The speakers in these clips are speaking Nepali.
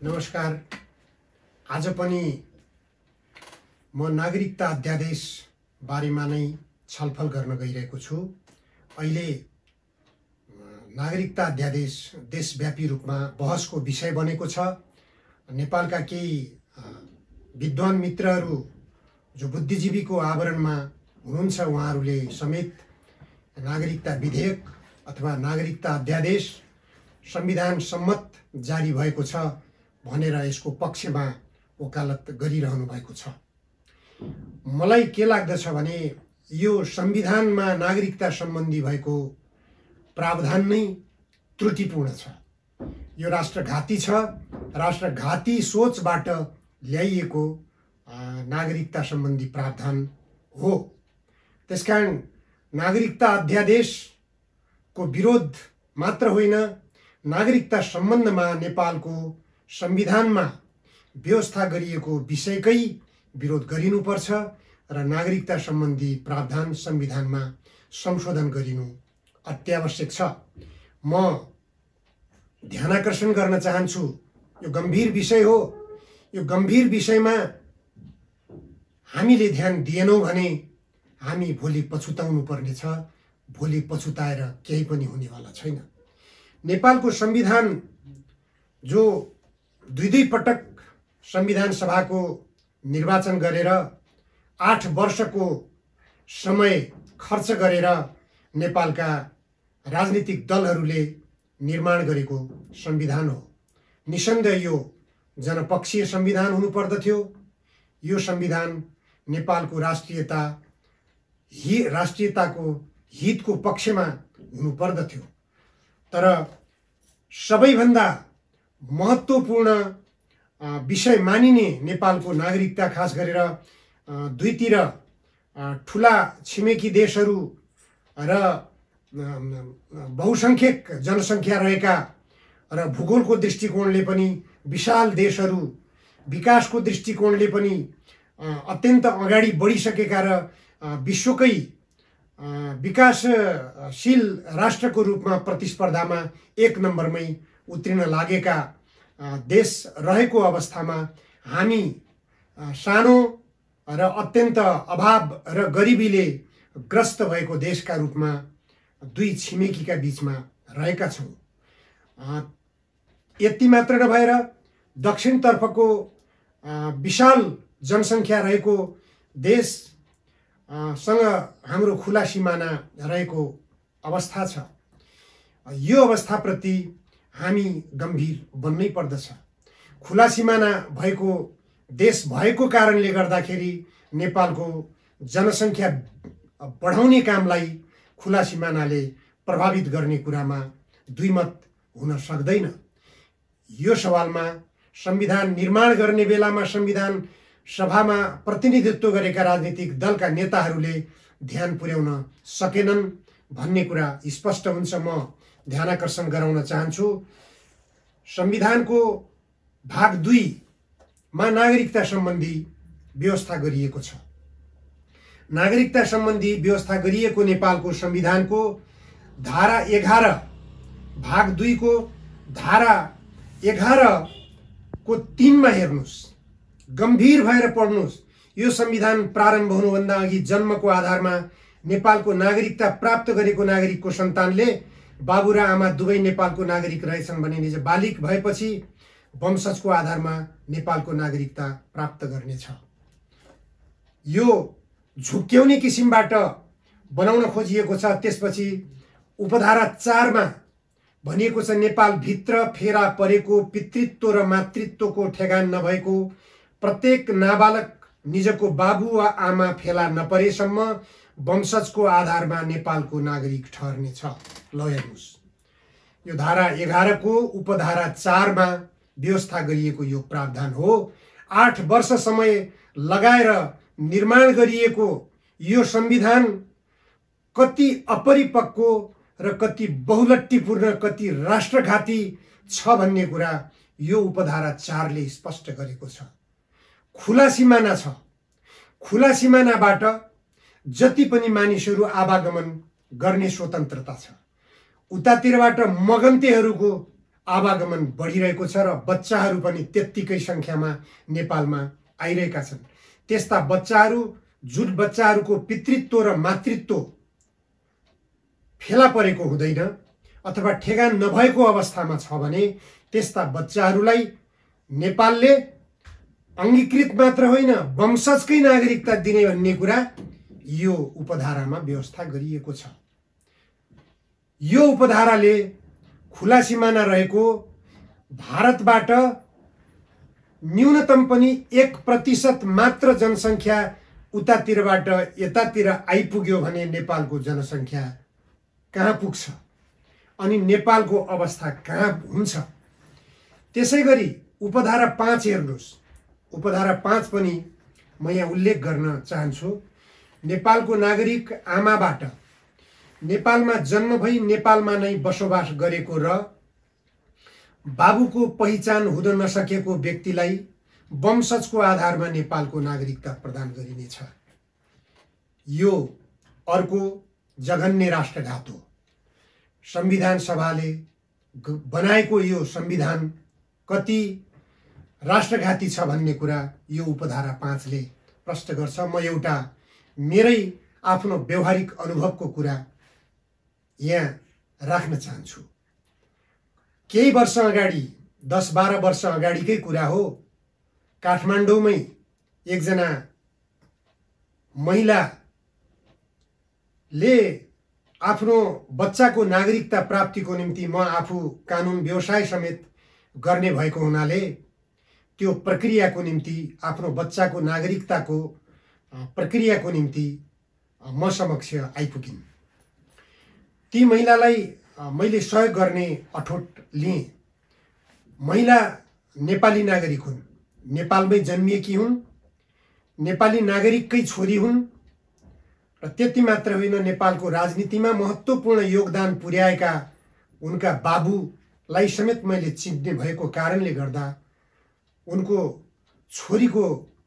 नमस्कार। आज पनि म नागरिकता अध्यादेश बारेमा नै छलफल गर्न गइरहेको छु। अहिले नागरिकता अध्यादेश देशव्यापी रूपमा बहसको विषय बनेको छ। नेपालका केही विद्वान मित्रहरू जो बुद्धिजीवीको आवरणमा हुनुहुन्छ, उहाँहरूले समेत नागरिकता विधेयक अथवा नागरिकता अध्यादेश संविधान सम्मत जारी भएको छ भनेर यसको पक्षमा वकालत गरिरहनु भएको छ। मलाई के लाग्दछ भने यो संविधानमा नागरिकता सम्बन्धी भएको प्रावधान नै त्रुटिपूर्ण छ। यो राष्ट्रघाती छ। राष्ट्रघाती सोचबाट ल्याइएको नागरिकता सम्बन्धी प्रावधान हो। त्यसकारण नागरिकता अध्यादेशको विरोध मात्र होइन, नागरिकता सम्बन्धमा नेपालको संविधानमा व्यवस्था गरिएको विषयकै विरोध गरिनुपर्छ र नागरिकता सम्बन्धी प्रावधान संविधानमा संशोधन गरिनु अत्यावश्यक छ। म ध्यानाकर्षण गर्न चाहन्छु, यो गम्भीर विषय हो। यो गम्भीर विषयमा हामीले ध्यान दिएनौँ भने हामी भोलि पछुताउनु पर्नेछ। भोलि पछुताएर केही पनि हुनेवाला छैन। नेपालको संविधान जो दुई पटक संविधान सभाको निर्वाचन गरेर 8 वर्षको समय खर्च गरेर नेपालका राजनीतिक दलहरूले निर्माण गरेको संविधान हो। निसन्देह यो जनपक्षीय संविधान हुनुपर्दथ्यो। यो संविधान नेपालको राष्ट्रियताको हितको पक्षमा हुनुपर्दथ्यो। तर सबैभन्दा महत्त्वपूर्ण विषय मानिने नेपालको नागरिकता, खास गरेर दुईतिर ठुला छिमेकी देशहरू र बहुसंख्यक जनसङ्ख्या रहेका र भूगोलको दृष्टिकोणले पनि विशाल देशहरू, विकासको दृष्टिकोणले पनि अत्यन्त अगाडि बढिसकेका र विश्वकै विकासशील राष्ट्रको रूपमा प्रतिस्पर्धामा 1 नम्बरमै उत्रिन लागेका देश रहेको अवस्थामा हामी सानो र अत्यन्त अभाव र गरिबीले ग्रस्त भएको देशका रूपमा दुई छिमेकीका बीचमा रहेका छौँ। यति मात्र नभएर दक्षिणतर्फको विशाल जनसङ्ख्या रहेको देशसँग हाम्रो खुला सिमाना रहेको अवस्था छ। यो अवस्थाप्रति हामी गम्भीर बन्नै पर्दछ। खुला सिमाना भएको देश भएको कारणले गर्दाखेरि नेपालको जनसङ्ख्या बढाउने कामलाई खुला सिमानाले प्रभावित गर्ने कुरामा दुईमत हुन सक्दैन। यो सवालमा संविधान निर्माण गर्ने बेलामा संविधान सभामा प्रतिनिधित्व गरेका राजनीतिक दलका नेताहरूले ध्यान पुर्याउन सकेनन् भन्ने कुरा स्पष्ट हुन्छ। म ध्यानाकर्षण गराउन चाहन्छु, संविधानको भाग 2 मा नागरिकता सम्बन्धी व्यवस्था गरिएको छ। नागरिकता सम्बन्धी व्यवस्था गरिएको नेपालको संविधानको धारा 11 भाग 2 को धारा 11 को 3 मा हेर्नुस्, गम्भीर भएर पढ्नुस्। यो संविधान प्रारम्भ हुनुभन्दा अघि जन्मको आधारमा नेपालको नागरिकता प्राप्त गरेको नागरिकको सन्तानले बाबु र आमा दुवै नेपालको नागरिक रहेछन् भने निज बालिक भएपछि वंशजको आधारमा नेपालको नागरिकता प्राप्त गर्नेछ। यो झुक्क्याउने किसिमबाट बनाउन खोजिएको छ। त्यसपछि उपधारा 4 मा भनिएको छ, नेपालभित्र फेरा परेको पितृत्व र मातृत्वको ठेगान नभएको प्रत्येक नाबालक निजको बाबु वा आमा फेला नपरेसम्म वंशजको आधारमा नेपालको नागरिक ठहर्नेछ। ल हेर्नुस्, यो धारा 11 को उपधारा 4 मा व्यवस्था गरिएको यो प्रावधान हो। 8 वर्ष समय लगाएर निर्माण गरिएको यो संविधान कति अपरिपक्व र कति बहुलट्टीपूर्ण, कति राष्ट्रघाती छ भन्ने कुरा यो उपधारा 4 ले स्पष्ट गरेको छ। खुला सिमाना छ। खुला सिमानाबाट जति पनि मानिसहरू आवागमन गर्ने स्वतन्त्रता छ। उतातिरबाट मगन्तेहरूको आवागमन बढिरहेको छ र बच्चाहरू पनि त्यत्तिकै सङ्ख्यामा नेपालमा आइरहेका छन्। त्यस्ता बच्चाहरू जुन बच्चाहरूको पितृत्व र मातृत्व फेला परेको हुँदैन अथवा ठेगान नभएको अवस्थामा छ भने त्यस्ता बच्चाहरूलाई नेपालले अङ्गीकृत मात्र होइन वंशजकै नागरिकता दिने भन्ने कुरा यो उपधारामा व्यवस्था गरिएको छ। यो उपधाराले खुला सिमाना रहेको भारतबाट न्यूनतम पनि 1% मात्र जनसङ्ख्या उतातिरबाट यतातिर आइपुग्यो भने नेपालको जनसङ्ख्या कहाँ पुग्छ अनि नेपालको अवस्था कहाँ हुन्छ। त्यसै गरी उपधारा 5 हेर्नुहोस्। उपधारा 5 पनि म यहाँ उल्लेख गर्न चाहन्छु। नेपालको नागरिक आमाबाट नेपालमा जन्म भई नेपालमा नै बसोबास गरेको र बाबुको पहिचान हुन नसकेको व्यक्तिलाई वंशजको आधारमा नेपालको नागरिकता प्रदान गरिनेछ। यो अर्को जघन्य राष्ट्रघात हो। संविधान सभाले बनाएको यो संविधान कति राष्ट्रघाती छ भन्ने कुरा यो उपधारा 5 ले प्रश्न गर्छ। म एउटा मेरै आफ्नो व्यवहारिक अनुभवको कुरा यहाँ राख्न चाहन्छु। केही वर्ष अगाडि 10-12 वर्ष अगाडिकै कुरा हो। काठमाडौँमै एकजना महिलाले आफ्नो बच्चाको नागरिकता प्राप्तिको निम्ति म आफू कानुन व्यवसाय समेत गर्ने भएको हुनाले त्यो प्रक्रियाको निम्ति आफ्नो बच्चाको नागरिकताको प्रक्रियाको निम्ति म समक्ष आइपुगिन्। ती महिलालाई मैले सहयोग गर्ने अठोट लिएँ। महिला नेपाली नागरिक हुन्, नेपालमै जन्मिएकी हुन्, नेपाली नागरिककै छोरी हुन् र त्यति मात्र होइन नेपालको राजनीतिमा महत्त्वपूर्ण योगदान पुर्याएका उनका बाबुलाई समेत मैले चिन्ने भएको कारणले गर्दा उनको छोरीको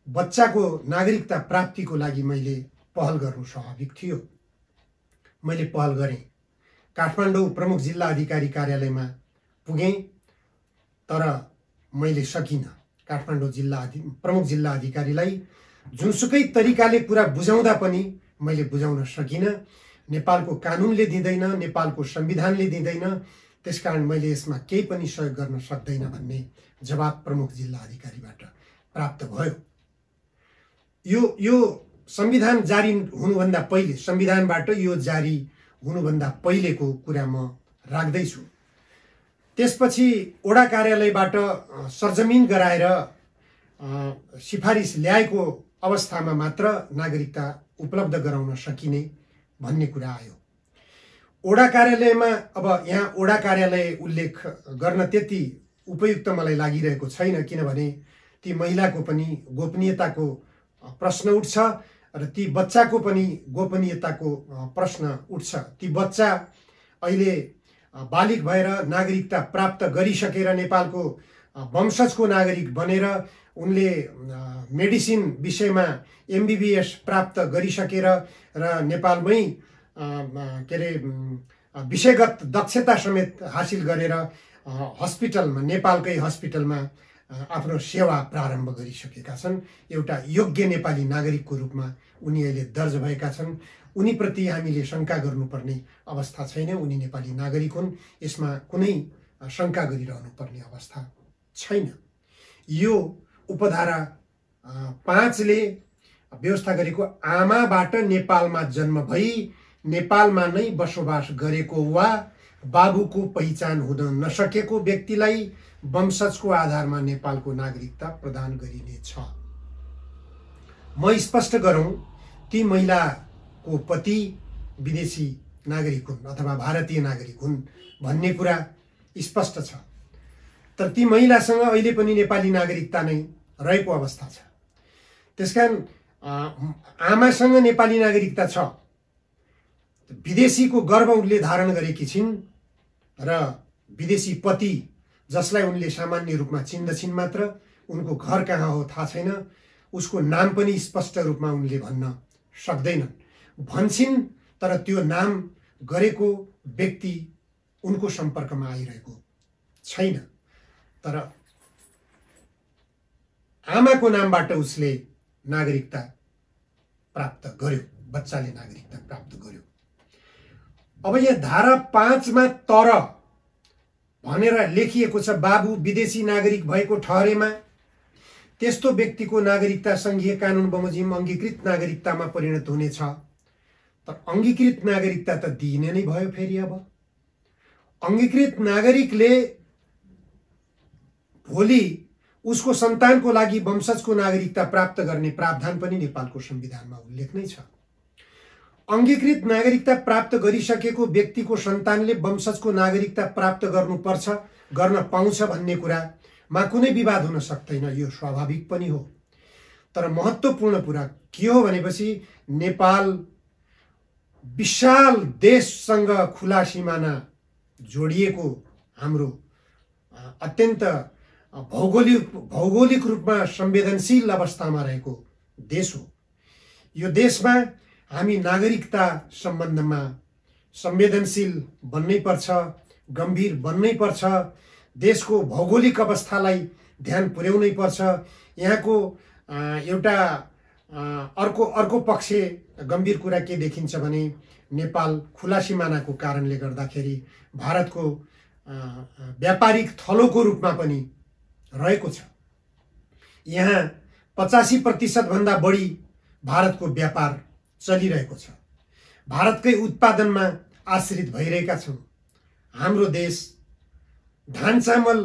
बच्चाको नागरिकता प्राप्तिको लागि मैले पहल गर्नु स्वाभाविक थियो। मैले पहल गरेँ। काठमाडौँ प्रमुख जिल्ला अधिकारी कार्यालयमा पुगेँ तर मैले सकिनँ। काठमाडौँ प्रमुख जिल्ला अधिकारीलाई जुनसुकै तरिकाले कुरा बुझाउँदा पनि मैले बुझाउन सकिनँ। नेपालको कानुनले दिँदैन, नेपालको संविधानले दिँदैन, त्यसकारण मैले यसमा केही पनि सहयोग गर्न सक्दैन भन्ने जवाब प्रमुख जिल्ला अधिकारीबाट प्राप्त भयो। यो संविधान जारी हुनुभन्दा पहिले, संविधानबाट यो जारी हुनुभन्दा पहिलेको कुरा म राख्दैछु। त्यसपछि ओडा कार्यालयबाट सरजमिन गराएर सिफारिस ल्याएको अवस्थामा मात्र नागरिकता उपलब्ध गराउन सकिने भन्ने कुरा आयो। ओडा कार्यालयमा अब यहाँ ओडा कार्यालय उल्लेख गर्न त्यति उपयुक्त मलाई लागिरहेको छैन, किनभने ती महिलाको पनि गोपनीयताको प्रश्न उठ्छ र ती बच्चाको पनि गोपनीयताको प्रश्न उठ्छ। ती बच्चा अहिले बालिग भएर नागरिकता प्राप्त गरिसकेर नेपालको वंशजको नागरिक बनेर उनले मेडिसिन विषयमा MBBS प्राप्त गरिसकेर र नेपालमै के अरे विषयगत दक्षता समेत हासिल गरेर हस्पिटलमा, नेपालकै हस्पिटलमा आफ्नो सेवा प्रारम्भ गरिसकेका छन्। एउटा योग्य नेपाली नागरिकको रूपमा उनी अहिले दर्ज भएका छन्। उनीप्रति हामीले शङ्का गर्नुपर्ने अवस्था छैन। उनी नेपाली नागरिक हुन्, यसमा कुनै शङ्का गरिरहनु पर्ने अवस्था छैन। यो उपधारा 5 ले व्यवस्था गरेको आमाबाट नेपालमा जन्म भई नेपालमा नै बसोबास गरेको वा बाबुको पहिचान हुन नसकेको व्यक्तिलाई वंशजको आधारमा नेपालको नागरिकता प्रदान गरिनेछ। म स्पष्ट गरौँ, ती महिलाको पति विदेशी नागरिक हुन् अथवा भारतीय नागरिक हुन् भन्ने कुरा स्पष्ट छ। तर ती महिलासँग अहिले पनि नेपाली नागरिकता नै रहेको अवस्था छ। त्यसकारण आमासँग नेपाली नागरिकता छ, विदेशीको गर्भ उनले धारण गरेकी छिन् र विदेशी पति जसलाई उनले सामान्य रूपमा चिन्दछिन् मात्र, उनको घर कहाँ हो थाहा छैन, उसको नाम पनि स्पष्ट रूपमा उनले भन्न सक्दैनन्। भन्छन् तर त्यो नाम गरेको व्यक्ति उनको सम्पर्कमा आइरहेको छैन। तर आमाको नामबाट उसले नागरिकता प्राप्त गर्यो, बच्चाले नागरिकता प्राप्त गर्यो। अब यहाँ धारा 5 मा तर भनेर लेखिएको छ, बाबु विदेशी नागरिक भएको ठहरेमा त्यस्तो व्यक्तिको नागरिकता संघीय कानुन बमोजिम अंगीकृत नागरिकतामा परिणत हुनेछ। तर अंगीकृत नागरिकता त दिइने नै भयो। फेरि अब अंगीकृत नागरिकले भोलि उसको सन्तानको लागि वंशजको नागरिकता प्राप्त गर्ने प्रावधान पनि नेपालको संविधानमा उल्लेख नै छ। अंगीकृत नागरिकता प्राप्त गरिसकेको व्यक्तिको सन्तानले वंशजको नागरिकता प्राप्त गर्नुपर्छ, गर्न पाउँछ भन्ने कुरामा कुनै विवाद हुन सक्दैन, यो स्वाभाविक पनि हो। तर महत्त्वपूर्ण कुरा के हो भनेपछि नेपाल विशाल देशसँग खुला सिमाना जोडिएको हाम्रो अत्यन्त भौगोलिक रूपमा संवेदनशील अवस्थामा रहेको देश हो। यो देशमा हामी नागरिकता सम्बन्धमा संवेदनशील बन्नै पर्छ, गम्भीर बन्नै पर्छ। देशको भौगोलिक अवस्थालाई ध्यान पुर्याउनै पर्छ। यहाँको एउटा अर्को पक्ष गम्भीर कुरा के देखिन्छ भने नेपाल खुला सिमानाको कारणले गर्दाखेरि भारतको व्यापारिक थलोको रूपमा पनि रहेको छ। यहाँ 85% भन्दा बढी भारतको व्यापार चलिरहेको छ। भारतकै उत्पादनमा आश्रित भइरहेका छौँ। हाम्रो देश धान चामल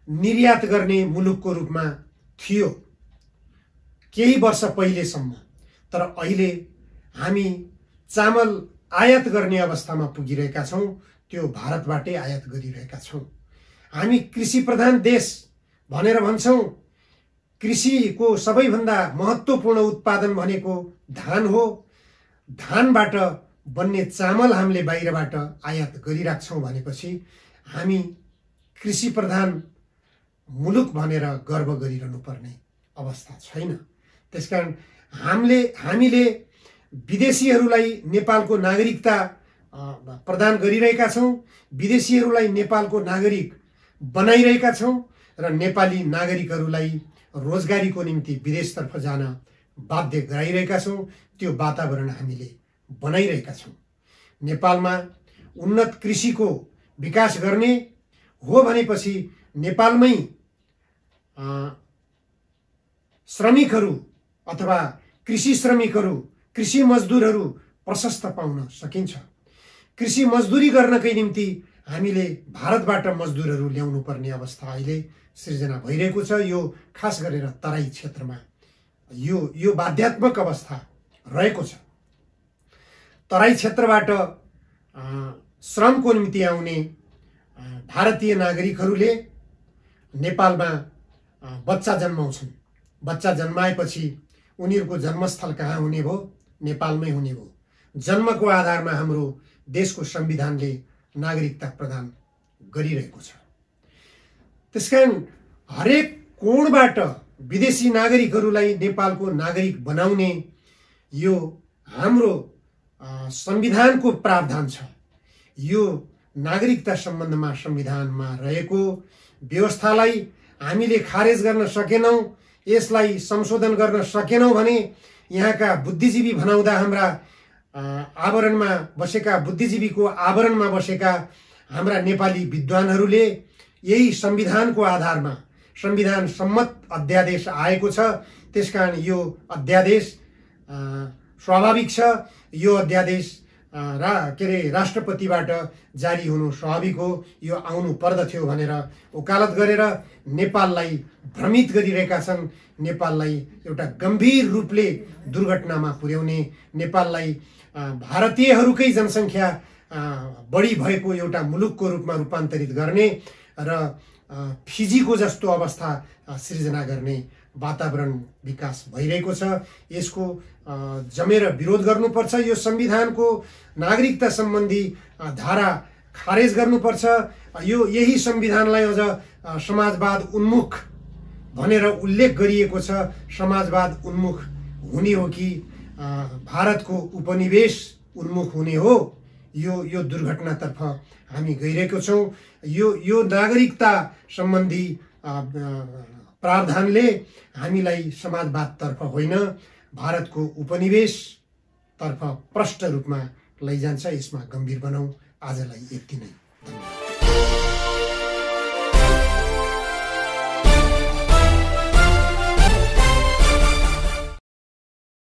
निर्यात गर्ने मुलुकको रूपमा थियो केही वर्ष पहिलेसम्म, तर अहिले हामी चामल आयात गर्ने अवस्थामा पुगिरहेका छौँ। त्यो भारतबाटै आयात गरिरहेका छौँ। हामी कृषि प्रधान देश भनेर भन्छौँ। कृषिको सबैभन्दा महत्त्वपूर्ण उत्पादन भनेको धान हो। धानबाट बन्ने चामल हामीले बाहिरबाट आयात गरिराख्छौँ भनेपछि हामी कृषि प्रधान मुलुक भनेर गर्व गरिरहनु पर्ने अवस्था छैन। त्यसकारण हामीले विदेशीहरूलाई नेपालको नागरिकता प्रदान गरिरहेका छौँ, विदेशीहरूलाई नेपालको नागरिक बनाइरहेका छौँ र नेपाली नागरिकहरूलाई रोजगारीको निम्ति विदेशतर्फ जान बाध्य गराइरहेका छौँ। त्यो वातावरण हामीले बनाइरहेका छौँ। नेपालमा उन्नत कृषिको विकास गर्ने हो भनेपछि नेपालमै श्रमिकहरू अथवा कृषि श्रमिकहरू, कृषि मजदुरहरू प्रशस्त पाउन सकिन्छ। कृषि मजदुरी गर्नकै निम्ति हामीले भारतबाट मजदुरहरू ल्याउनु पर्ने अवस्था अहिले सृजना भइरहेको छ। यो खास गरेर तराई क्षेत्रमा यो बाध्यात्मक अवस्था रहेको छ। तराई क्षेत्रबाट श्रमको निम्ति आउने भारतीय नागरिकहरूले नेपालमा बच्चा जन्माउँछन्। बच्चा जन्माएपछि उनीहरूको जन्मस्थल कहाँ हुने भयो? नेपालमै हुने भयो। जन्मको आधारमा हाम्रो देशको संविधानले नागरिकता प्रदान गरिरहेको छ। त्यसकारण हरेक कोणबाट विदेशी नागरिकहरूलाई नेपालको नागरिक बनाउने यो हाम्रो संविधानको प्रावधान छ। यो नागरिकता सम्बन्धमा संविधानमा रहेको व्यवस्थालाई हामीले खारेज गर्न सकेनौँ, यसलाई संशोधन गर्न सकेनौँ भने यहाँका बुद्धिजीवी भनाउँदा हाम्रा आवरणमा बसेका, बुद्धिजीवीको आवरणमा बसेका हाम्रा नेपाली विद्वानहरूले यही संविधानको आधारमा संविधान सम्मत अध्यादेश आएको छ। त्यसकारण यो अध्यादेश स्वाभाविक छ। यो अध्यादेश राष्ट्रपतिबाट जारी हुनु स्वाभाविक हो। यो आउनु पर्दथ्यो भनेर वकालत गरेर नेपाललाई भ्रमित गरिरहेका छन्। नेपाललाई एउटा गम्भीर रूपले दुर्घटनामा पुर्याउने, नेपाललाई भारतीयहरूकै जनसङ्ख्या बढी भएको एउटा मुलुकको रूपमा रूपान्तरित गर्ने र फिजीको जस्तो अवस्था सृजना गर्ने वातावरण विकास भइरहेको छ। यसको जमेर विरोध गर्नुपर्छ। यो संविधानको नागरिकता सम्बन्धी धारा खारेज गर्नुपर्छ। यही संविधानलाई अझ समाजवाद उन्मुख भनेर उल्लेख गरिएको छ। समाजवाद उन्मुख हुने हो कि भारतको उपनिवेश उन्मुख हुने हो? यो दुर्घटनातर्फ हामी गइरहेको छौँ। यो नागरिकता सम्बन्धी प्रावधानले हामीलाई समाजवादतर्फ होइन भारतको उपनिवेशतर्फ प्रष्ट रूपमा लैजान्छ। यसमा गम्भीर बनाऊ। आजलाई यति नै, धन्यवाद।